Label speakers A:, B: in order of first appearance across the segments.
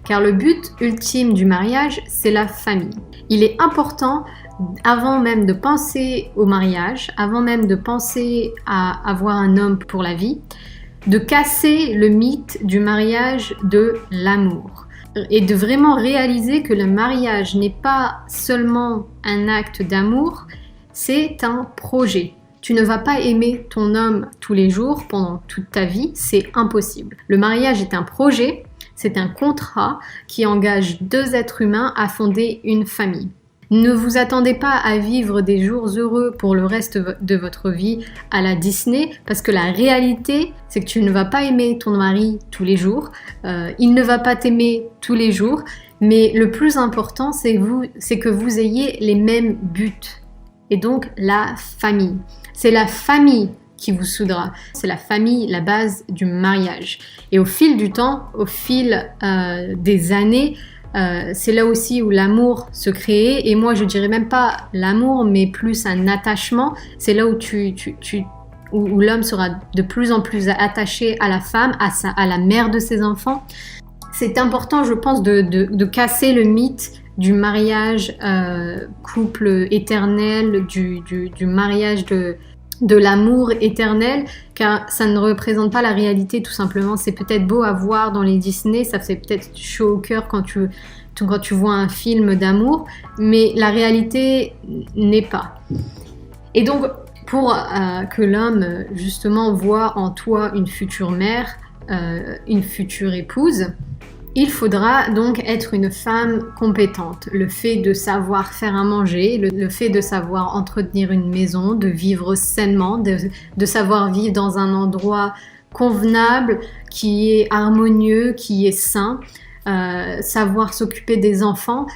A: car le but ultime du mariage, c'est la famille. Il est important, avant même de penser au mariage, avant même de penser à avoir un homme pour la vie, de casser le mythe du mariage de l'amour et de vraiment réaliser que le mariage n'est pas seulement un acte d'amour, c'est un projet. Tu ne vas pas aimer ton homme tous les jours pendant toute ta vie, c'est impossible. Le mariage est un projet, c'est un contrat qui engage deux êtres humains à fonder une famille. Ne vous attendez pas à vivre des jours heureux pour le reste de votre vie à la Disney, parce que la réalité, c'est que tu ne vas pas aimer ton mari tous les jours, il ne va pas t'aimer tous les jours, mais le plus important, c'est que vous ayez les mêmes buts, et donc la famille. C'est la famille qui vous soudera. C'est la famille, la base du mariage. Et au fil du temps, au fil des années, c'est là aussi où l'amour se crée. Et moi, je dirais même pas l'amour, mais plus un attachement. C'est là où où l'homme sera de plus en plus attaché à la femme, à la mère de ses enfants. C'est important, je pense, de casser le mythe du mariage couple éternel, du mariage de l'amour éternel, car ça ne représente pas la réalité tout simplement. C'est peut-être beau à voir dans les Disney, ça fait peut-être chaud au cœur quand tu vois un film d'amour, mais la réalité n'est pas. Et donc, pour que l'homme justement voit en toi une future mère, une future épouse, il faudra donc être une femme compétente. Le fait de savoir faire à manger, le fait de savoir entretenir une maison, de vivre sainement, de savoir vivre dans un endroit convenable, qui est harmonieux, qui est sain, savoir s'occuper des enfants,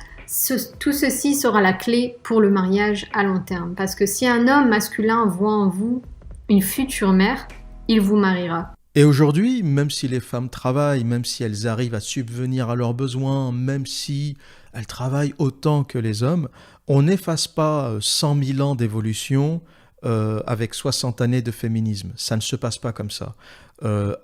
A: tout ceci sera la clé pour le mariage à long terme. Parce que si un homme masculin voit en vous une future mère, il vous mariera.
B: Et aujourd'hui, même si les femmes travaillent, même si elles arrivent à subvenir à leurs besoins, même si elles travaillent autant que les hommes, on n'efface pas 100 000 ans d'évolution avec 60 années de féminisme. Ça ne se passe pas comme ça.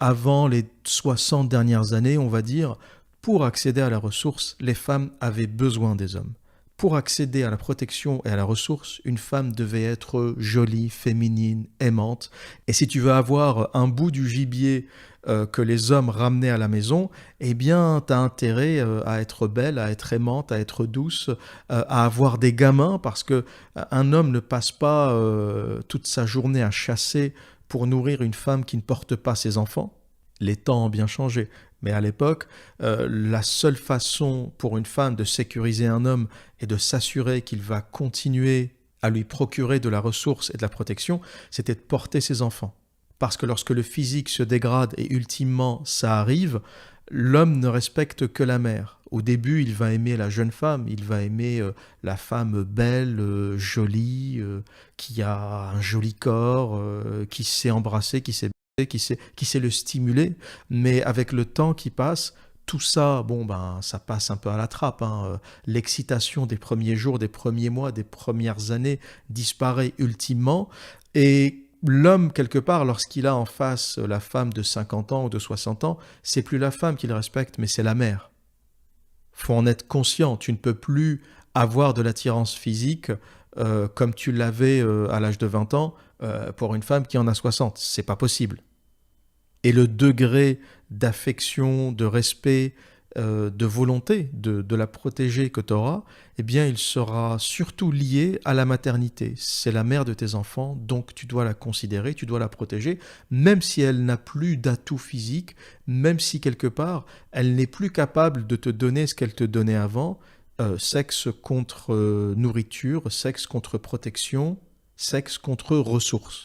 B: Avant les 60 dernières années, on va dire, pour accéder à la ressource, les femmes avaient besoin des hommes. Pour accéder à la protection et à la ressource, une femme devait être jolie, féminine, aimante. Et si tu veux avoir un bout du gibier que les hommes ramenaient à la maison, eh bien, tu as intérêt à être belle, à être aimante, à être douce, à avoir des gamins, parce qu'un homme ne passe pas toute sa journée à chasser pour nourrir une femme qui ne porte pas ses enfants. Les temps ont bien changé. Mais à l'époque, la seule façon pour une femme de sécuriser un homme et de s'assurer qu'il va continuer à lui procurer de la ressource et de la protection, c'était de porter ses enfants. Parce que lorsque le physique se dégrade et ultimement ça arrive, l'homme ne respecte que la mère. Au début, il va aimer la jeune femme, il va aimer la femme belle, jolie, qui a un joli corps, qui sait embrasser, qui sait le stimuler, mais avec le temps qui passe, tout ça, ça passe un peu à la trappe. L'excitation des premiers jours, des premiers mois, des premières années disparaît ultimement, et l'homme, quelque part, lorsqu'il a en face la femme de 50 ans ou de 60 ans, c'est plus la femme qu'il respecte, mais c'est la mère. Faut en être conscient, tu ne peux plus avoir de l'attirance physique comme tu l'avais à l'âge de 20 ans pour une femme qui en a 60. C'est pas possible. Et le degré d'affection, de respect, de volonté de la protéger que tu auras, eh bien, il sera surtout lié à la maternité. C'est la mère de tes enfants, donc tu dois la considérer, tu dois la protéger, même si elle n'a plus d'atout physique, même si quelque part, elle n'est plus capable de te donner ce qu'elle te donnait avant, sexe contre nourriture, sexe contre protection, sexe contre ressources.